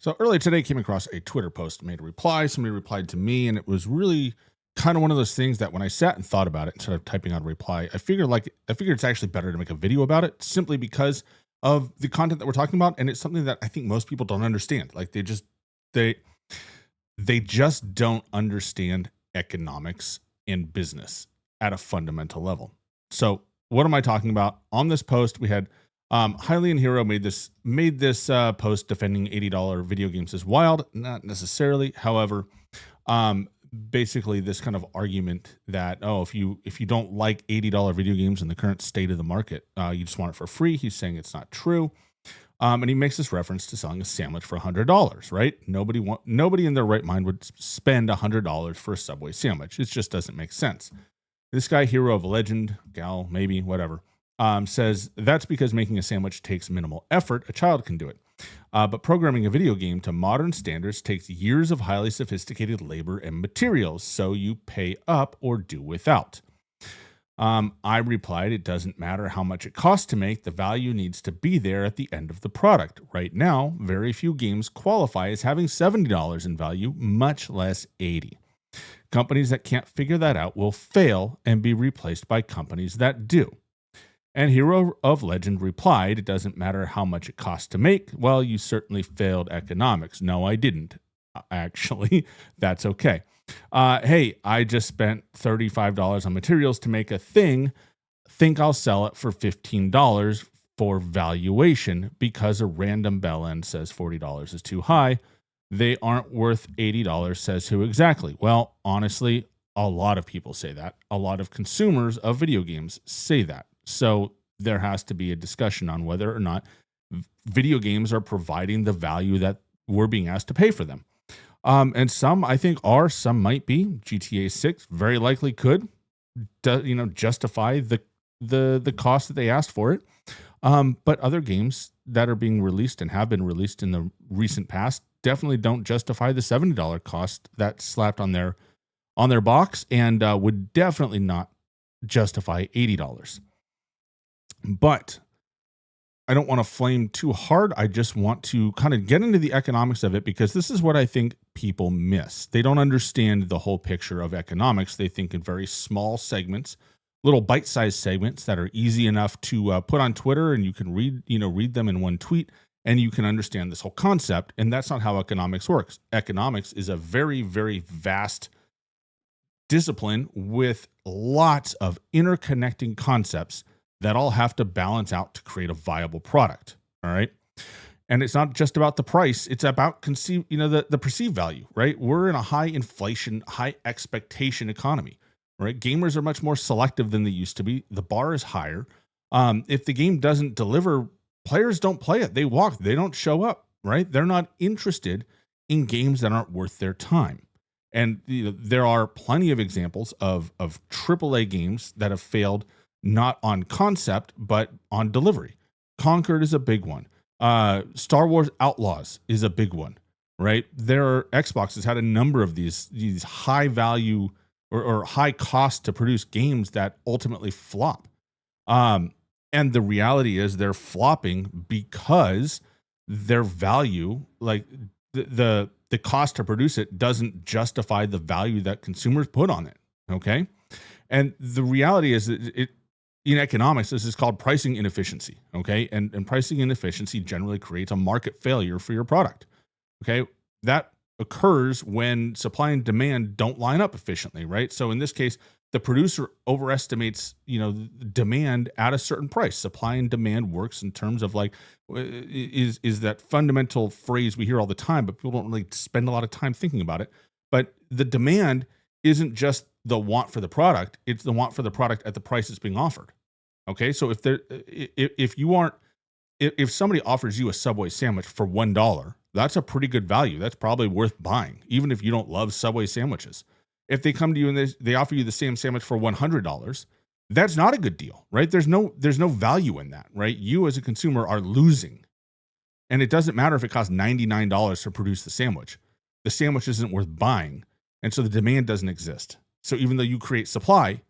So earlier today, came across a Twitter post, made a reply. Somebody replied to me, and it was really kind of one of those things that when I sat and thought about it instead of typing out a reply, I figured it's actually better to make a video about it simply because of the content that we're talking about, and it's something that I think most people don't understand. Like they they just don't understand economics and business at a fundamental level. So what am I talking about? On this post, we had Hylian Hero made this post defending $80 video games as wild. Not necessarily, however, um, basically this kind of argument that if you don't like $80 video games in the current state of the market, you just want it for free. He's saying it's not true. And he makes this reference to selling a sandwich for $100, right? Nobody in their right mind would spend $100 for a Subway sandwich. It just doesn't make sense. This guy, hero of a legend, gal, maybe, whatever, says that's because making a sandwich takes minimal effort. A child can do it. But programming a video game to modern standards takes years of highly sophisticated labor and materials, so you pay up or do without. I replied, it doesn't matter how much it costs to make, the value needs to be there at the end of the product. Right now, very few games qualify as having $70 in value, much less $80. Companies that can't figure that out will fail and be replaced by companies that do. And Hero of Legend replied, it doesn't matter how much it costs to make. Well, you certainly failed economics. No, I didn't. Actually, that's okay. Hey, I just spent $35 on materials to make a thing. Think I'll sell it for $15 for valuation because a random bell end says $40 is too high. They aren't worth $80, says who exactly? Well, honestly, a lot of people say that. A lot of consumers of video games say that. So there has to be a discussion on whether or not video games are providing the value that we're being asked to pay for them. And some I think are, some might be. GTA 6 very likely could, justify the cost that they asked for it. But other games that are being released and have been released in the recent past definitely don't justify the $70 cost that's slapped on their box, and would definitely not justify $80. But I don't want to flame too hard. I just want to kind of get into the economics of it, because this is what I think people miss. They don't understand the whole picture of economics. They think in very small segments, little bite-sized segments that are easy enough to put on Twitter, and you can read them in one tweet, and you can understand this whole concept. And that's not how economics works. Economics is a very, very vast discipline with lots of interconnecting concepts that all have to balance out to create a viable product. All right. And it's not just about the price. It's about the perceived value, right? We're in a high inflation, high expectation economy, right? Gamers are much more selective than they used to be. The bar is higher. If the game doesn't deliver, players don't play it. They walk, they don't show up, right? They're not interested in games that aren't worth their time. And there are plenty of examples of AAA games that have failed, not on concept, but on delivery. Conquered is a big one. Star Wars Outlaws is a big one, right? Xbox has had a number of these high value or high cost to produce games that ultimately flop. And the reality is they're flopping because their value, like the cost to produce it, doesn't justify the value that consumers put on it. Okay. And the reality is that in economics, this is called pricing inefficiency. Okay. And pricing inefficiency generally creates a market failure for your product. Okay. That occurs when supply and demand don't line up efficiently, right? So in this case, the producer overestimates, demand at a certain price. Supply and demand works in terms of is that fundamental phrase we hear all the time, but people don't really spend a lot of time thinking about it. But the demand isn't just the want for the product; it's the want for the product at the price it's being offered. Okay, so if somebody offers you a Subway sandwich for $1, that's a pretty good value. That's probably worth buying, even if you don't love Subway sandwiches. If they come to you and they offer you the same sandwich for $100, that's not a good deal, right? There's no value in that, right? You as a consumer are losing. And it doesn't matter if it costs $99 to produce the sandwich. The sandwich isn't worth buying. And so the demand doesn't exist. So even though you create supply,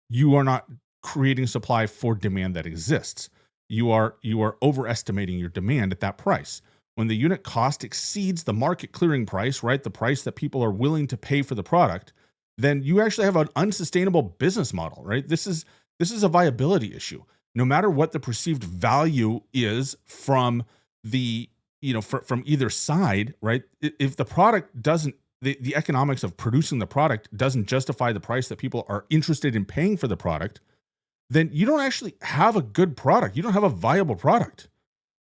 you are not creating supply for demand that exists. You are overestimating your demand at that price. when the unit cost exceeds the market clearing price, right? The price that people are willing to pay for the product, then you actually have an unsustainable business model, right? This is a viability issue. No matter what the perceived value is from the, from either side, right? If the product doesn't, the economics of producing the product doesn't justify the price that people are interested in paying for the product, then you don't actually have a good product. You don't have a viable product,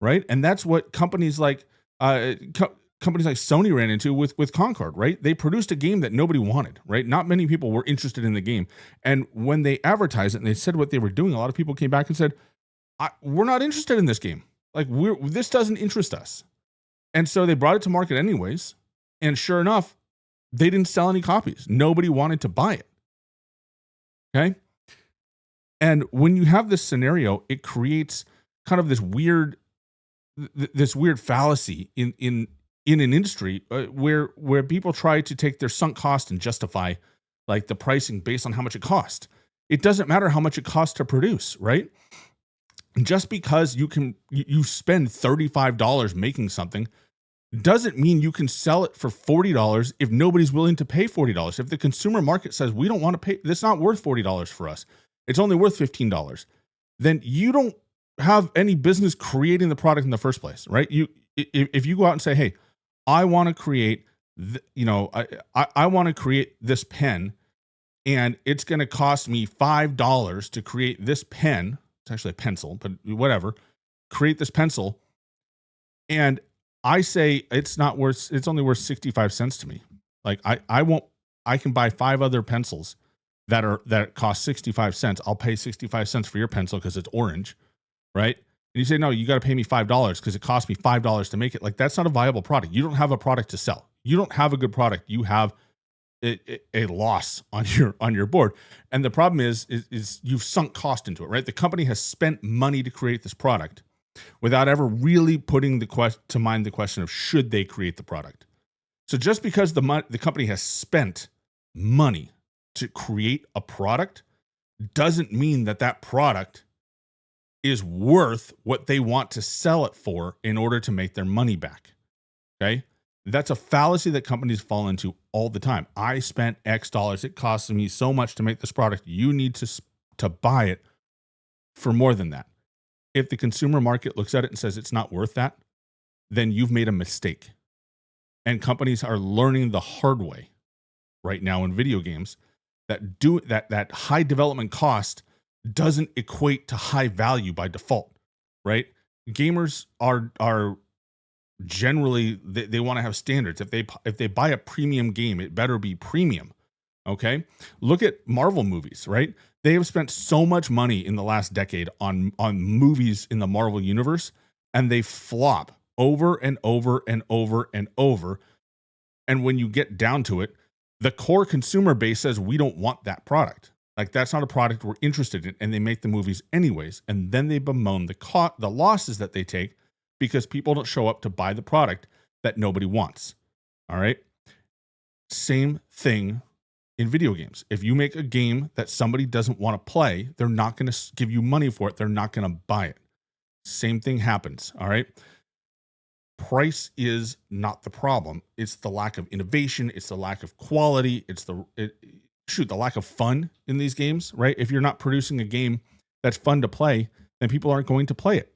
right? And that's what companies like Sony ran into with Concord, right? They produced a game that nobody wanted, right? Not many people were interested in the game. And when they advertised it and they said what they were doing, a lot of people came back and said, we're not interested in this game. Like, this doesn't interest us. And so they brought it to market anyways. And sure enough, they didn't sell any copies. Nobody wanted to buy it. Okay. And when you have this scenario, it creates kind of this weird fallacy in an industry where people try to take their sunk cost and justify like the pricing based on how much it cost. It doesn't matter how much it costs to produce, right? Just because you spend $35 making something doesn't mean you can sell it for $40 if nobody's willing to pay $40. If the consumer market says we don't want to pay, that's not worth $40 for us, it's only worth $15, then you don't have any business creating the product in the first place, right? If you go out and say, hey, I want to create, I want to create this pen, and it's going to cost me $5 to create this pen. It's actually a pencil, but whatever. Create this pencil, and I say it's only worth 65 cents to me. Like I can buy 5 other pencils that cost 65 cents. I'll pay 65 cents for your pencil because it's orange, right? And you say, no, you got to pay me $5 because it cost me $5 to make it. Like, that's not a viable product. You don't have a product to sell. You don't have a good product. You have a loss on your board. And the problem is you've sunk cost into it, right? The company has spent money to create this product without ever really putting to mind the question of should they create the product. So just because the company has spent money to create a product doesn't mean that product is worth what they want to sell it for in order to make their money back. Okay? That's a fallacy that companies fall into all the time. I spent X dollars. It costs me so much to make this product. You need to buy it for more than that. If the consumer market looks at it and says it's not worth that, then you've made a mistake. And companies are learning the hard way right now in video games that high development cost doesn't equate to high value by default, right? Gamers are generally, they want to have standards. If they buy a premium game, it better be premium. Okay? Look at Marvel movies, right? They have spent so much money in the last decade on movies in the Marvel universe, and they flop over and over and over and over. And when you get down to it, the core consumer base says we don't want that product. Like, that's not a product we're interested in, and they make the movies anyways. And then they bemoan the losses that they take because people don't show up to buy the product that nobody wants. All right? Same thing in video games. If you make a game that somebody doesn't want to play, they're not going to give you money for it. They're not going to buy it. Same thing happens. All right? Price is not the problem. It's the lack of innovation. It's the lack of quality. It's the lack of fun in these games, right? If you're not producing a game that's fun to play, then people aren't going to play it.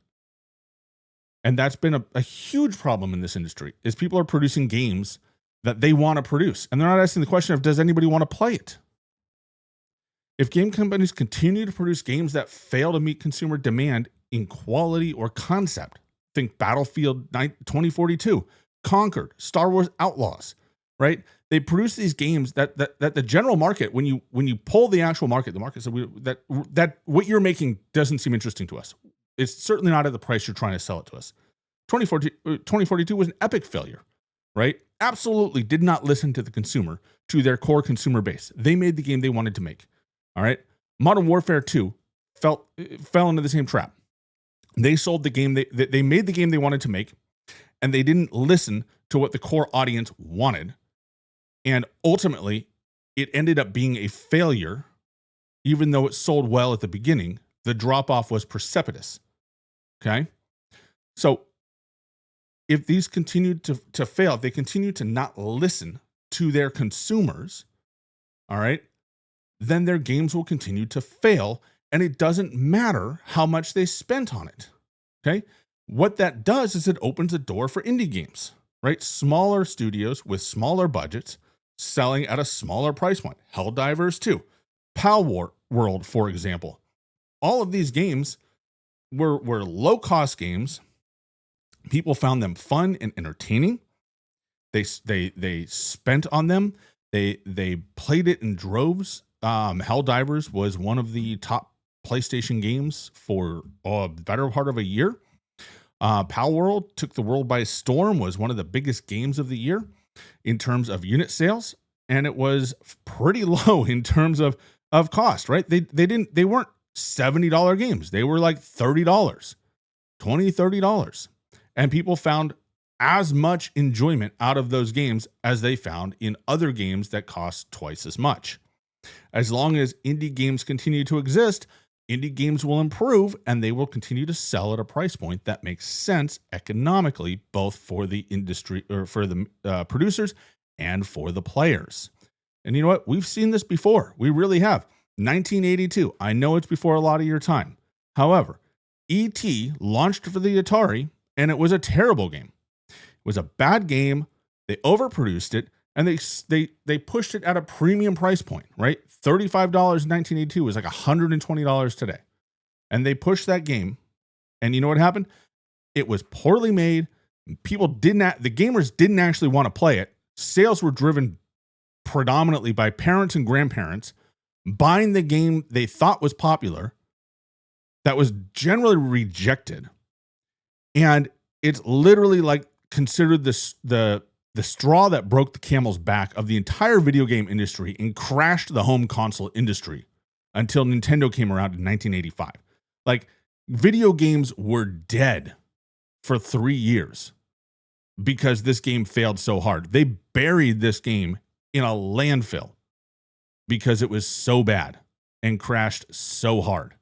And that's been a huge problem in this industry, is people are producing games that they want to produce. And they're not asking the question of, does anybody want to play it? If game companies continue to produce games that fail to meet consumer demand in quality or concept, think Battlefield 2042, Conquered, Star Wars Outlaws, right? They produce these games that the general market, when you pull the actual market, the market said that what you're doesn't seem interesting to us. It's certainly not at the price you're trying to sell it to us. 2042 was an epic failure, right? Absolutely did not listen to the consumer, to their core consumer base. They made the game they wanted to make. All right. Modern Warfare 2 fell into the same trap. They sold the game, they made the game they wanted to make, and they didn't listen to what the core audience wanted. And ultimately, it ended up being a failure. Even though it sold well at the beginning, the drop-off was precipitous. Okay? So if these continue to fail, if they continue to not listen to their consumers, all right, then their games will continue to fail, and it doesn't matter how much they spent on it. Okay. What that does is it opens a door for indie games, right? Smaller studios with smaller budgets selling at a smaller price point. Helldivers 2, World, for example. All of these games were low-cost games. People found them fun and entertaining. They spent on them. They played it in droves. Helldivers was one of the top PlayStation games for the better part of a year. World took the world by storm, was one of the biggest games of the year in terms of unit sales, and it was pretty low in terms of cost, right? They weren't $70 games. They were like $30, $20, $30. And people found as much enjoyment out of those games as they found in other games that cost twice as much. As long as indie games continue to exist, indie games will improve and they will continue to sell at a price point that makes sense economically, both for the industry or for the producers and for the players. And you know what? We've seen this before. We really have. 1982. I know it's before a lot of your time. However, E.T. launched for the Atari and it was a terrible game. It was a bad game. They overproduced it and they pushed it at a premium price point, right? $35 in 1982 was like $120 today. And they pushed that game. And you know what happened? It was poorly made. The gamers didn't actually want to play it. Sales were driven predominantly by parents and grandparents buying the game they thought was popular that was generally rejected. And it's literally like considered the straw that broke the camel's back of the entire video game industry and crashed the home console industry until Nintendo came around in 1985. Like, video games were dead for 3 years because this game failed so hard. They buried this game in a landfill because it was so bad and crashed so hard.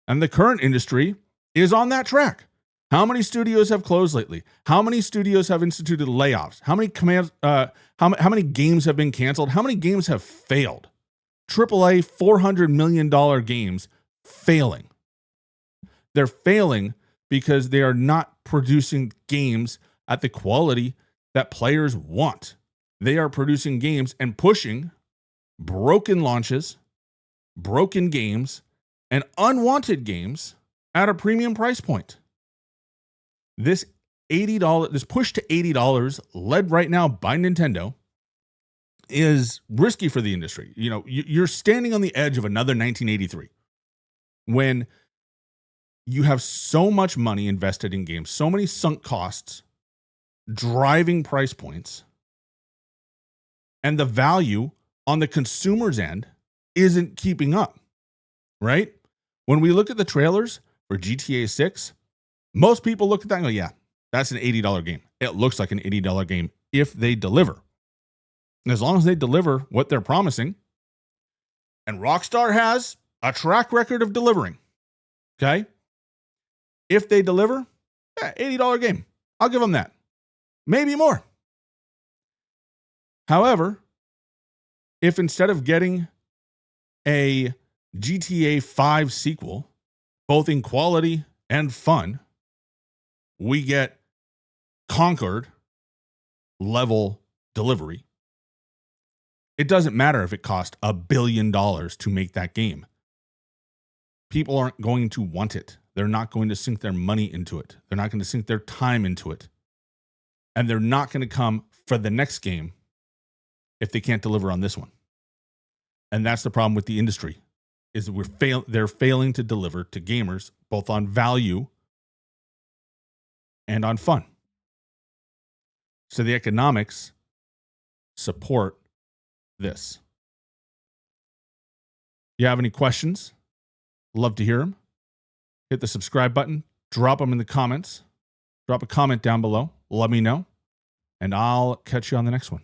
And the current industry is on that track. How many studios have closed lately? How many studios have instituted layoffs? How many games have been canceled? How many games have failed? AAA $400 million games failing. They're failing because they are not producing games at the quality that players want. They are producing games and pushing broken launches, broken games, and unwanted games at a premium price point. This push to $80 led right now by Nintendo is risky for the industry. You know, you're standing on the edge of another 1983 when you have so much money invested in games, so many sunk costs, driving price points, and the value on the consumer's end isn't keeping up, right? When we look at the trailers for GTA 6, most people look at that and go, yeah, that's an $80 game. It looks like an $80 game if they deliver. And as long as they deliver what they're promising, and Rockstar has a track record of delivering, okay? If they deliver, $80 game. I'll give them that. Maybe more. However, if instead of getting a GTA 5 sequel, both in quality and fun, we get Conquered level delivery, it doesn't matter if it cost $1 billion to make that game. People aren't going to want it. They're not going to sink their money into it. They're not going to sink their time into it. And they're not going to come for the next game if they can't deliver on this one. And that's the problem with the industry, is they're failing to deliver to gamers, both on value and on fun. So the economics support this. You have any questions? Love to hear them. Hit the subscribe button, drop them in the comments, drop a comment down below, let me know, and I'll catch you on the next one.